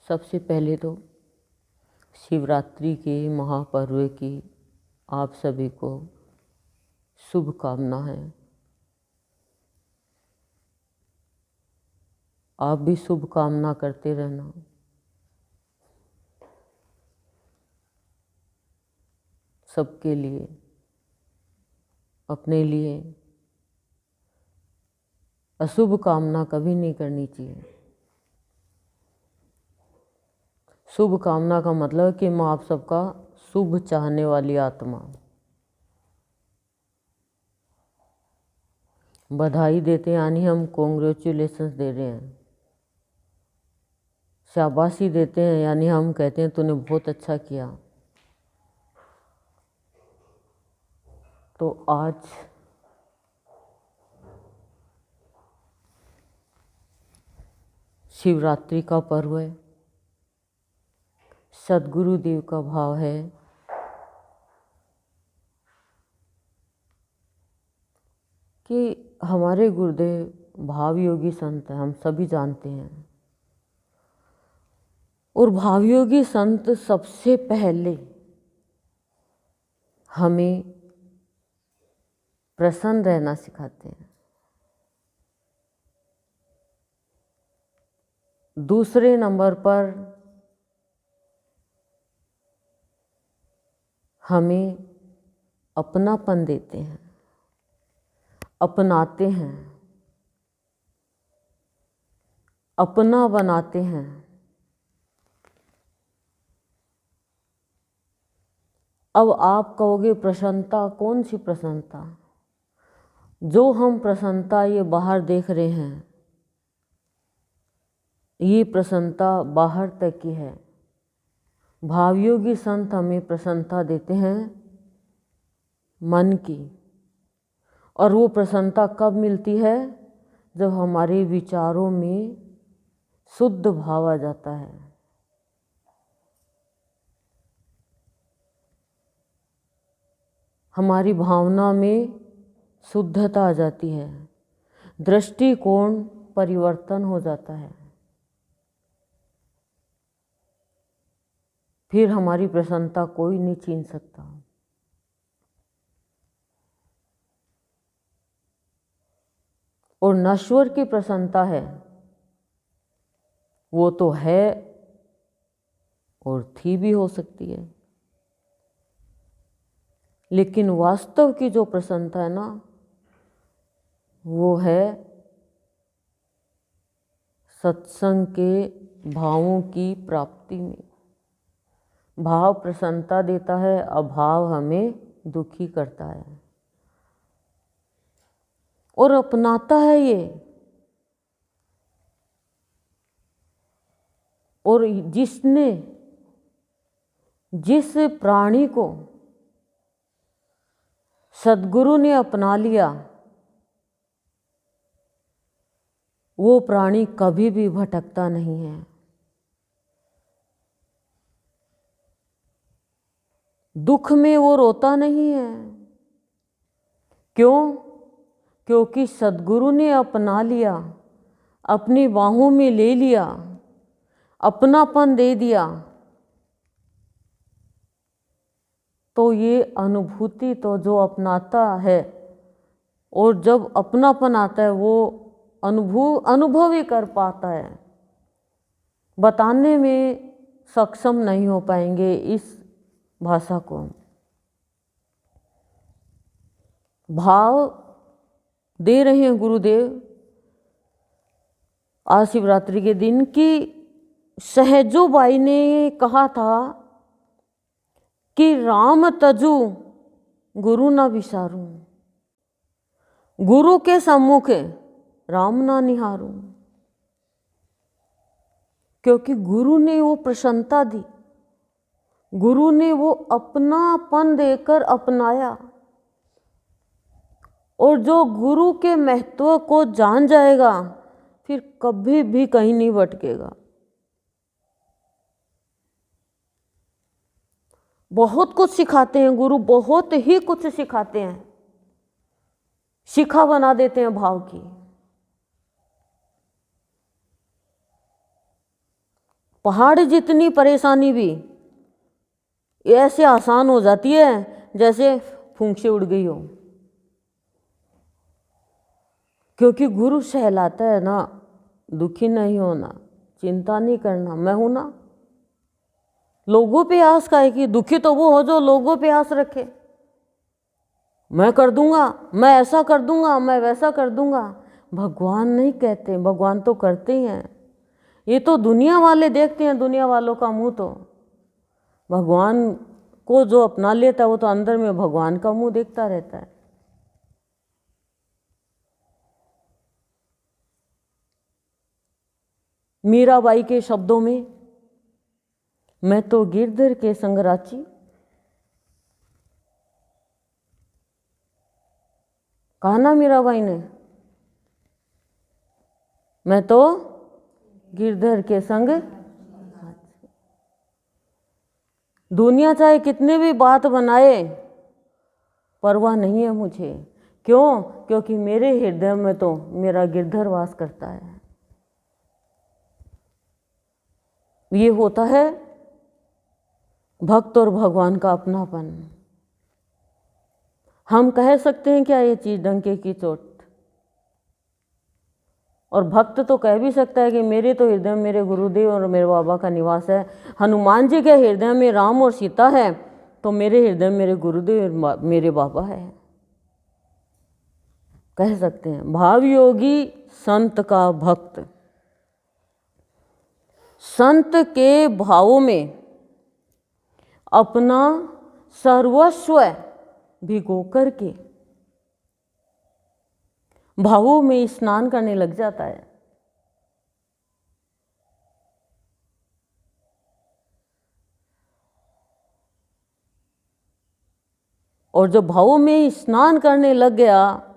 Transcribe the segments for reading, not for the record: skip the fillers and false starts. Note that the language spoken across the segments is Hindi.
सबसे पहले तो शिवरात्रि के महापर्व की आप सभी को शुभकामना है। आप भी शुभकामना करते रहना। सबके लिए, अपने लिए अशुभ कामना कभी नहीं करनी चाहिए। शुभ कामना का मतलब है कि मैं आप सबका शुभ चाहने वाली आत्मा। बधाई देते हैं यानी हम कॉन्ग्रेचुलेशंस दे रहे हैं। शाबाशी देते हैं यानी हम कहते हैं तूने बहुत अच्छा किया। तो आज शिवरात्रि का पर्व है। सद्गुरु देव का भाव है कि हमारे गुरुदेव भाव योगी संत हैं, हम सभी जानते हैं। और भाव योगी संत सबसे पहले हमें प्रसन्न रहना सिखाते हैं। दूसरे नंबर पर हमें अपनापन देते हैं, अपनाते हैं, अपना बनाते हैं। अब आप कहोगे प्रसन्नता, कौन सी प्रसन्नता? जो हम प्रसन्नता ये बाहर देख रहे हैं, ये प्रसन्नता बाहर तक की है। भावयोगी संत हमें प्रसन्नता देते हैं मन की। और वो प्रसन्नता कब मिलती है? जब हमारे विचारों में शुद्ध भाव आ जाता है। हमारी भावना में शुद्धता आ जाती है, दृष्टिकोण परिवर्तन हो जाता है। फिर हमारी प्रसन्नता कोई नहीं छीन सकता। और नश्वर की प्रसन्नता है, वो तो है और थी भी हो सकती है, लेकिन वास्तव की जो प्रसन्नता है ना, वो है सत्संग के भावों की प्राप्ति में। भाव प्रसन्नता देता है, अभाव हमें दुखी करता है और अपनाता है ये। और जिसने, जिस प्राणी को सद्गुरु ने अपना लिया, वो प्राणी कभी भी भटकता नहीं है। दुख में वो रोता नहीं है। क्यों? क्योंकि सद्गुरु ने अपना लिया, अपनी बाहों में ले लिया, अपनापन दे दिया। तो ये अनुभूति तो जो अपनाता है, और जब अपनापन आता है वो अनुभव ही कर पाता है। बताने में सक्षम नहीं हो पाएंगे इस भाषा को। भाव दे रहे हैं गुरुदेव आज शिवरात्रि के दिन की। सहजो बाई ने कहा था कि राम तजू गुरु ना विसारूं, गुरु के सम्मुख राम ना निहारूं। क्योंकि गुरु ने वो प्रसन्नता दी, गुरु ने वो अपनापन देकर अपनाया। और जो गुरु के महत्व को जान जाएगा फिर कभी भी कहीं नहीं भटकेगा। बहुत कुछ सिखाते हैं गुरु, बहुत ही कुछ सिखाते हैं, शिखा बना देते हैं भाव की। पहाड़ जितनी परेशानी भी ऐसे आसान हो जाती है जैसे फूंक से उड़ गई हो, क्योंकि गुरु सहलाता है ना, दुखी नहीं होना, चिंता नहीं करना, मैं हूं ना। लोगों पे आस का है कि दुखी तो वो हो जो लोगों पे आस रखे, मैं कर दूंगा, मैं ऐसा कर दूंगा, मैं वैसा कर दूंगा। भगवान नहीं कहते, भगवान तो करते ही हैं। ये तो दुनिया वाले देखते हैं, दुनिया वालों का मुंह। तो भगवान को जो अपना लेता है वो तो अंदर में भगवान का मुंह देखता रहता है। मीराबाई के शब्दों में, मैं तो गिरधर के संग राची, कहा ना मीराबाई ने, मैं तो गिरधर के संग। दुनिया चाहे कितने भी बात बनाए, परवाह नहीं है मुझे। क्यों? क्योंकि मेरे हृदय में तो मेरा गिरधर वास करता है। ये होता है भक्त और भगवान का अपनापन। हम कह सकते हैं क्या ये चीज डंके की चोट, और भक्त तो कह भी सकता है कि मेरे तो हृदय में मेरे गुरुदेव और मेरे बाबा का निवास है। हनुमान जी के हृदय में राम और सीता है, तो मेरे हृदय में मेरे गुरुदेव और मेरे बाबा है, कह सकते हैं। भाव योगी संत का भक्त संत के भावों में अपना सर्वस्व भिगो करके भावों में स्नान करने लग जाता है। और जब भावों में स्नान करने लग गया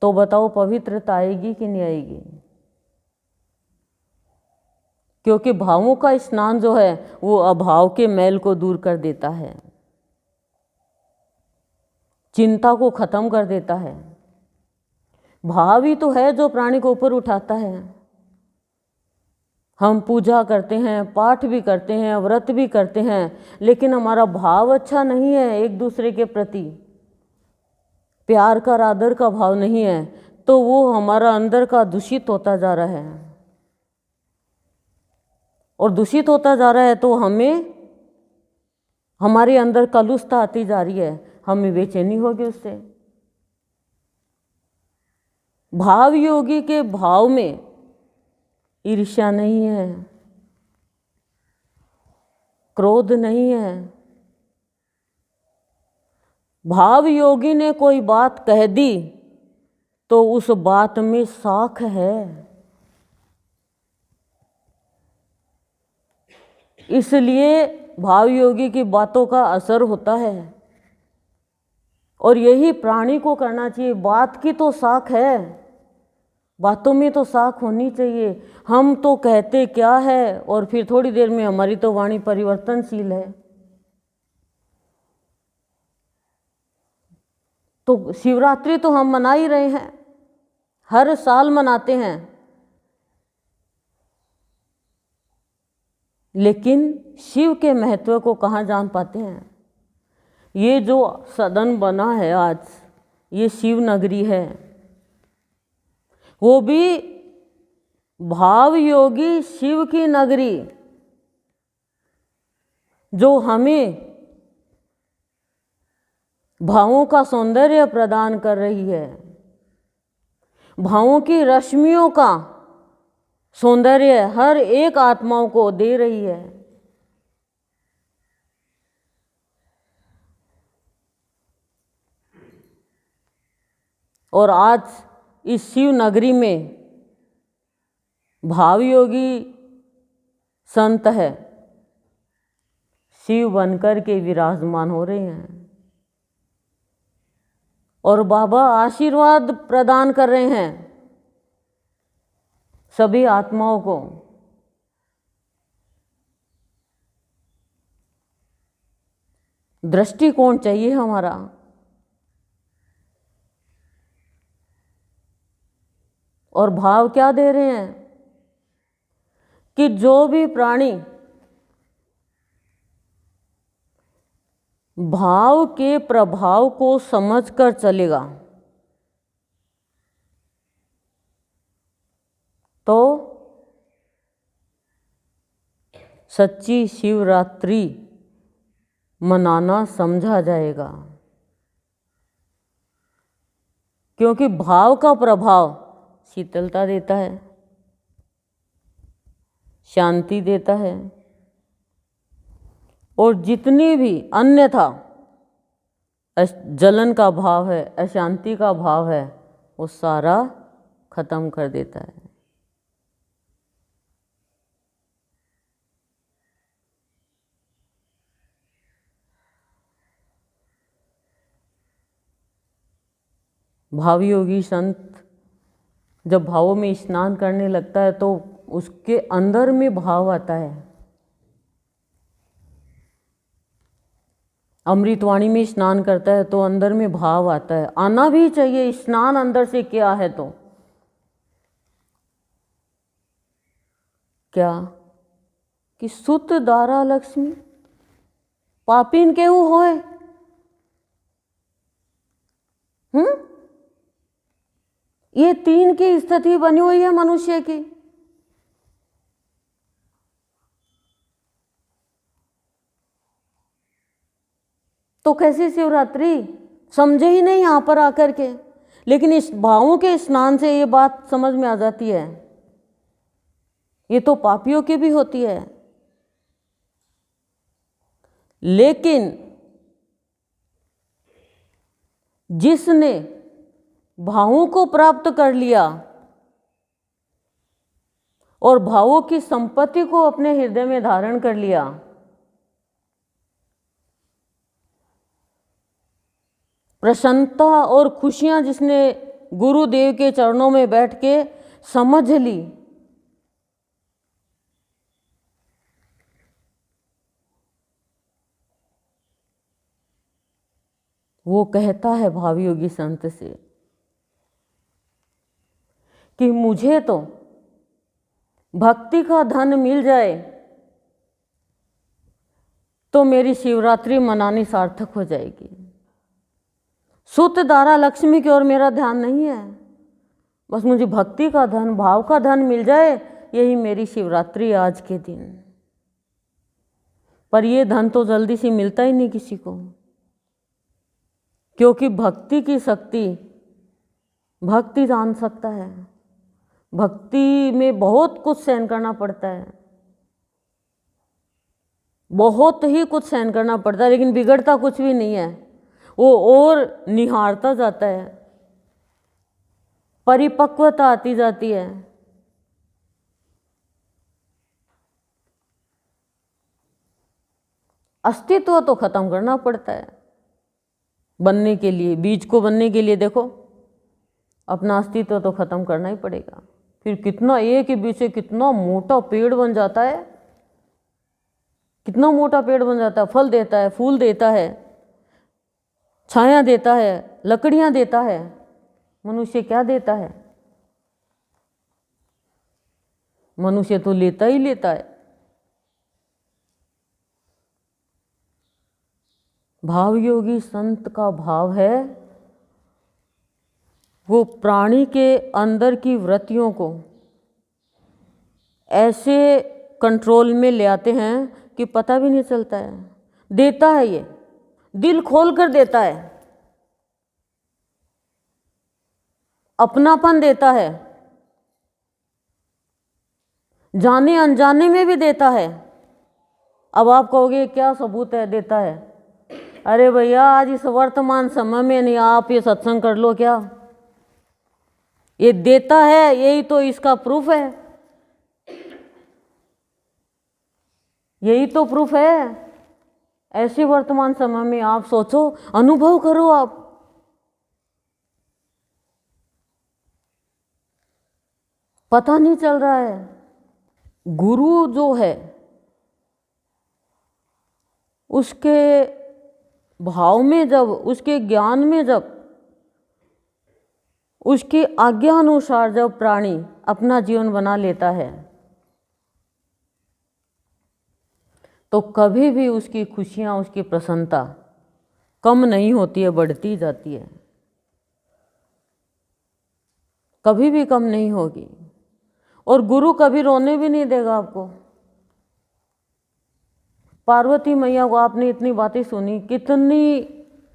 तो बताओ पवित्रता आएगी कि नहीं आएगी? क्योंकि भावों का स्नान जो है वो अभाव के मैल को दूर कर देता है, चिंता को खत्म कर देता है। भाव ही तो है जो प्राणी को ऊपर उठाता है। हम पूजा करते हैं, पाठ भी करते हैं, व्रत भी करते हैं, लेकिन हमारा भाव अच्छा नहीं है, एक दूसरे के प्रति प्यार का, आदर का भाव नहीं है, तो वो हमारा अंदर का दूषित होता जा रहा है। और दूषित होता जा रहा है तो हमें हमारे अंदर कलुषता आती जा रही है, हमें बेचैनी होगी उससे। भाव योगी के भाव में ईर्ष्या नहीं है, क्रोध नहीं है। भाव योगी ने कोई बात कह दी तो उस बात में साख है, इसलिए भाव योगी की बातों का असर होता है। और यही प्राणी को करना चाहिए। बात की तो साख है, बातों में तो साख होनी चाहिए। हम तो कहते क्या है और फिर थोड़ी देर में हमारी तो वाणी परिवर्तनशील है। तो शिवरात्रि तो हम मना ही रहे हैं, हर साल मनाते हैं, लेकिन शिव के महत्व को कहाँ जान पाते हैं। ये जो सदन बना है आज, ये शिव नगरी है, वो भी भाव योगी शिव की नगरी, जो हमें भावों का सौंदर्य प्रदान कर रही है, भावों की रश्मियों का सौंदर्य हर एक आत्माओं को दे रही है। और आज इस शिव नगरी में भाव योगी संत है, शिव बनकर के विराजमान हो रहे हैं और बाबा आशीर्वाद प्रदान कर रहे हैं सभी आत्माओं को। दृष्टिकोण चाहिए हमारा। और भाव क्या दे रहे हैं कि जो भी प्राणी भाव के प्रभाव को समझकर चलेगा तो सच्ची शिवरात्रि मनाना समझा जाएगा। क्योंकि भाव का प्रभाव शीतलता देता है, शांति देता है, और जितनी भी अन्यथा जलन का भाव है, अशांति का भाव है, वो सारा खत्म कर देता है। भावी योगी संत जब भावों में स्नान करने लगता है तो उसके अंदर में भाव आता है। अमृतवाणी में स्नान करता है तो अंदर में भाव आता है, आना भी चाहिए। स्नान अंदर से क्या है तो क्या कि सुत दारा लक्ष्मी पापीन केहू होए। ये तीन की स्थिति बनी हुई है मनुष्य की। तो कैसी शिवरात्रि समझे ही नहीं यहां पर आकर के, लेकिन इस भावों के स्नान से ये बात समझ में आ जाती है, ये तो पापियों की भी होती है। लेकिन जिसने भावों को प्राप्त कर लिया और भावों की संपत्ति को अपने हृदय में धारण कर लिया, प्रसन्नता और खुशियां जिसने गुरुदेव के चरणों में बैठ के समझ ली, वो कहता है भावी योगी संत से कि मुझे तो भक्ति का धन मिल जाए तो मेरी शिवरात्रि मनानी सार्थक हो जाएगी। सुत दारा लक्ष्मी की ओर मेरा ध्यान नहीं है, बस मुझे भक्ति का धन, भाव का धन मिल जाए, यही मेरी शिवरात्रि आज के दिन। पर ये धन तो जल्दी से मिलता ही नहीं किसी को, क्योंकि भक्ति की शक्ति भक्ति जान सकता है। भक्ति में बहुत कुछ सहन करना पड़ता है, बहुत ही कुछ सहन करना पड़ता है, लेकिन बिगड़ता कुछ भी नहीं है, वो और निहारता जाता है, परिपक्वता आती जाती है। अस्तित्व तो खत्म करना पड़ता है बनने के लिए, बीज को बनने के लिए देखो अपना अस्तित्व तो खत्म करना ही पड़ेगा। फिर कितना एक के बीच से कितना मोटा पेड़ बन जाता है, कितना मोटा पेड़ बन जाता है, फल देता है, फूल देता है, छाया देता है, लकड़ियां देता है। मनुष्य क्या देता है? मनुष्य तो लेता ही लेता है। भाव योगी संत का भाव है वो प्राणी के अंदर की वृत्तियों को ऐसे कंट्रोल में ले आते हैं कि पता भी नहीं चलता है। देता है, ये दिल खोल कर देता है, अपनापन देता है, जाने अनजाने में भी देता है। अब आप कहोगे क्या सबूत है देता है? अरे भैया आज इस वर्तमान समय में नहीं, आप ये सत्संग कर लो, क्या ये देता है, यही तो इसका प्रूफ है, यही तो प्रूफ है। ऐसे वर्तमान समय में आप सोचो, अनुभव करो, आप पता नहीं चल रहा है। गुरु जो है उसके भाव में जब, उसके ज्ञान में जब उसकी आज्ञा अनुसार जब प्राणी अपना जीवन बना लेता है तो कभी भी उसकी खुशियाँ, उसकी प्रसन्नता कम नहीं होती है, बढ़ती जाती है, कभी भी कम नहीं होगी। और गुरु कभी रोने भी नहीं देगा आपको। पार्वती मैया को आपने इतनी बातें सुनी, कितनी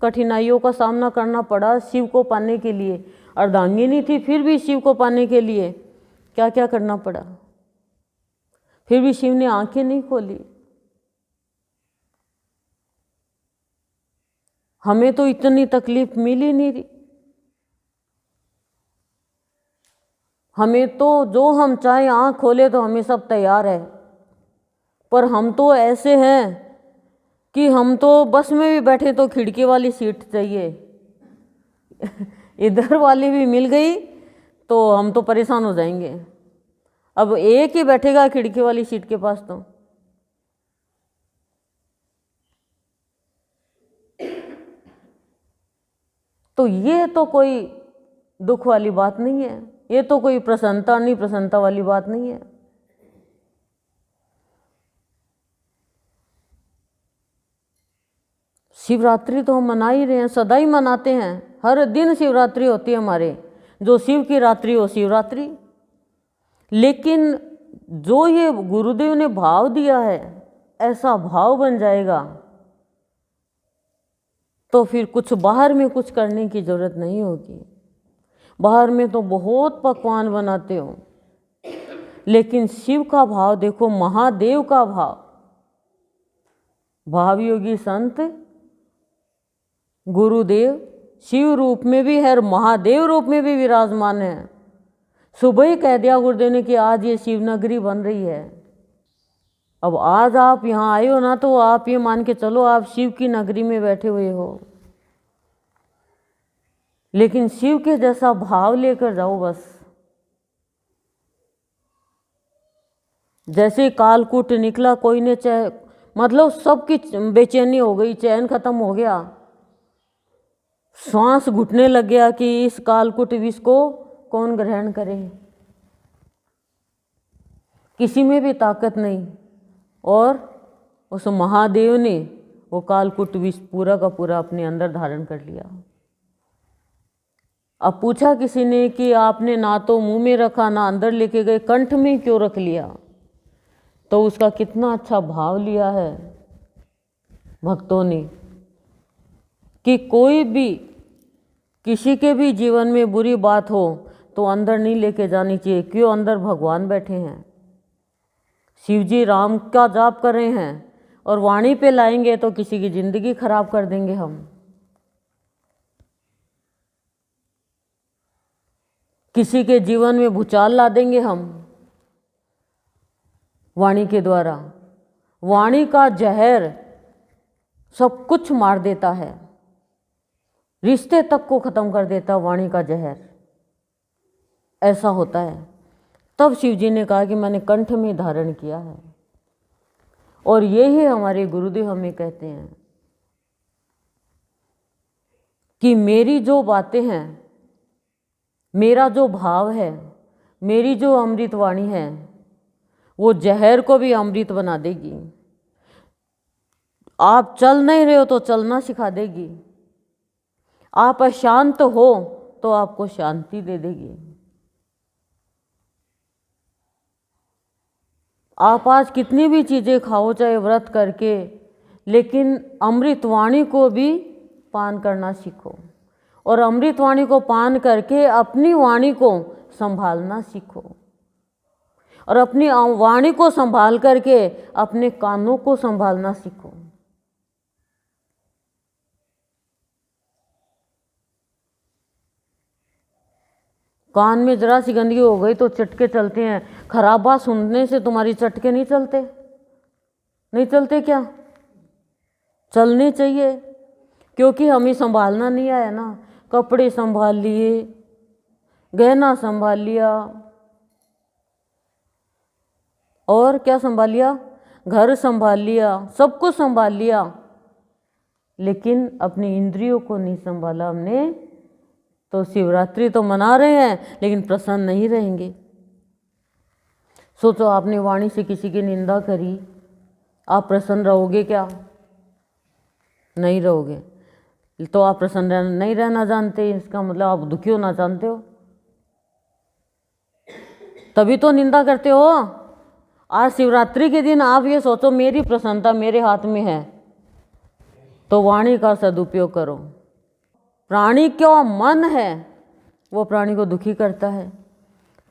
कठिनाइयों का सामना करना पड़ा शिव को पाने के लिए। अर्धांगिनी थी, फिर भी शिव को पाने के लिए क्या क्या करना पड़ा, फिर भी शिव ने आंखें नहीं खोली। हमें तो इतनी तकलीफ मिली नहीं थी। हमें तो जो हम चाहे आँख खोले तो हमें सब तैयार है, पर हम तो ऐसे हैं कि हम तो बस में भी बैठे तो खिड़की वाली सीट चाहिए। इधर वाली भी मिल गई तो हम तो परेशान हो जाएंगे। अब एक ही बैठेगा खिड़की वाली सीट के पास तो ये तो कोई दुख वाली बात नहीं है, ये तो कोई प्रसन्नता नहीं प्रसन्नता वाली बात नहीं है। शिवरात्रि तो हम मना ही रहे हैं, सदा ही मनाते हैं, हर दिन शिवरात्रि होती है हमारे। जो शिव की रात्रि हो शिवरात्रि। लेकिन जो ये गुरुदेव ने भाव दिया है, ऐसा भाव बन जाएगा तो फिर कुछ बाहर में कुछ करने की जरूरत नहीं होगी। बाहर में तो बहुत पकवान बनाते हो, लेकिन शिव का भाव देखो, महादेव का भाव। भाव योगी संत गुरुदेव शिव रूप में भी है और महादेव रूप में भी विराजमान है। सुबह ही कह दिया गुरुदेव ने कि आज ये शिवनगरी बन रही है। अब आज आप यहाँ आए हो ना, तो आप ये मान के चलो आप शिव की नगरी में बैठे हुए हो। लेकिन शिव के जैसा भाव लेकर जाओ बस। जैसे कालकूट निकला, कोई ने मतलब सबकी बेचैनी हो गई, चैन खत्म हो गया, श्वास घुटने लग गया कि इस कालकूट विष को कौन ग्रहण करे। किसी में भी ताकत नहीं, और उस महादेव ने वो कालकूट विष पूरा का पूरा अपने अंदर धारण कर लिया। अब पूछा किसी ने कि आपने ना तो मुंह में रखा ना अंदर लेके गए, कंठ में क्यों रख लिया? तो उसका कितना अच्छा भाव लिया है भक्तों ने कि कोई भी किसी के भी जीवन में बुरी बात हो तो अंदर नहीं लेके जानी चाहिए। क्यों? अंदर भगवान बैठे हैं, शिव जी राम का जाप कर रहे हैं, और वाणी पे लाएंगे तो किसी की जिंदगी खराब कर देंगे हम। किसी के जीवन में भूचाल ला देंगे हम वाणी के द्वारा। वाणी का जहर सब कुछ मार देता है, रिश्ते तक को खत्म कर देता वाणी का जहर। ऐसा होता है। तब शिव जी ने कहा कि मैंने कंठ में धारण किया है। और यही हमारे गुरुदेव हमें कहते हैं कि मेरी जो बातें हैं, मेरा जो भाव है, मेरी जो अमृत वाणी है, वो जहर को भी अमृत बना देगी। आप चल नहीं रहे हो तो चलना सिखा देगी। आप अशांत हो तो आपको शांति दे देगी। आप आज कितनी भी चीज़ें खाओ, चाहे व्रत करके, लेकिन अमृतवाणी को भी पान करना सीखो। और अमृतवाणी को पान करके अपनी वाणी को संभालना सीखो। और अपनी वाणी को संभाल करके अपने कानों को संभालना सीखो। कान में जरा सी गंदगी हो गई तो चटके चलते हैं। खराब बात सुनने से तुम्हारी चटके नहीं चलते? नहीं चलते क्या? चलने चाहिए, क्योंकि हमें संभालना नहीं आया ना। कपड़े संभाल लिए, गहना संभाल लिया, और क्या संभाल लिया? घर संभाल लिया, सब कुछ संभाल लिया, लेकिन अपनी इंद्रियों को नहीं संभाला हमने। तो शिवरात्रि तो मना रहे हैं लेकिन प्रसन्न नहीं रहेंगे। सोचो आपने वाणी से किसी की निंदा करी, आप प्रसन्न रहोगे क्या? नहीं रहोगे। तो आप प्रसन्न नहीं रहना जानते, इसका मतलब आप दुखी होना जानते हो, तभी तो निंदा करते हो। आज शिवरात्रि के दिन आप ये सोचो मेरी प्रसन्नता मेरे हाथ में है, तो वाणी का सदुपयोग करो। प्राणी का मन है वो प्राणी को दुखी करता है,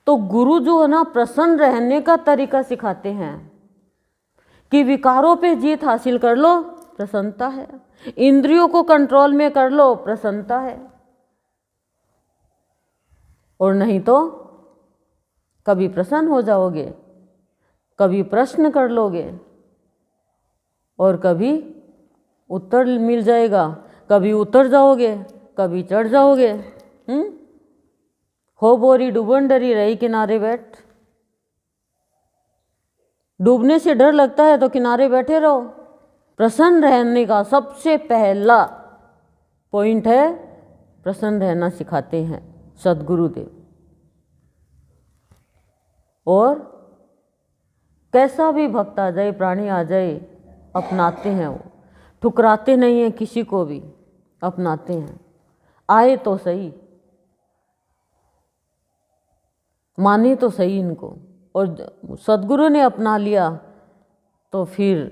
तो गुरु जो है ना प्रसन्न रहने का तरीका सिखाते हैं कि विकारों पे जीत हासिल कर लो, प्रसन्नता है। इंद्रियों को कंट्रोल में कर लो, प्रसन्नता है। और नहीं तो कभी प्रसन्न हो जाओगे, कभी प्रश्न कर लोगे, और कभी उत्तर मिल जाएगा, कभी उतर जाओगे, कभी चढ़ जाओगे। हो बोरी डूबन डरी रही किनारे बैठ। डूबने से डर लगता है तो किनारे बैठे रहो। प्रसन्न रहने का सबसे पहला पॉइंट है, प्रसन्न रहना सिखाते हैं सद्गुरुदेव। और कैसा भी भक्त आ जाए, प्राणी आ जाए, अपनाते हैं वो, ठुकराते नहीं हैं किसी को भी, अपनाते हैं। आए तो सही, माने तो सही इनको। और सद्गुरु ने अपना लिया तो फिर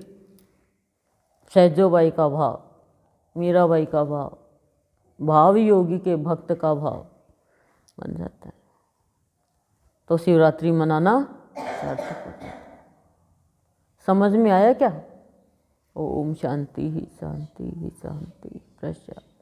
सहजोबाई का भाव, मीराबाई का भाव, भाव योगी के भक्त का भाव बन जाता है। तो शिवरात्रि मनाना सार्थक होता है। समझ में आया क्या? ओम शांति ही शांति ही शांति। प्रशांति।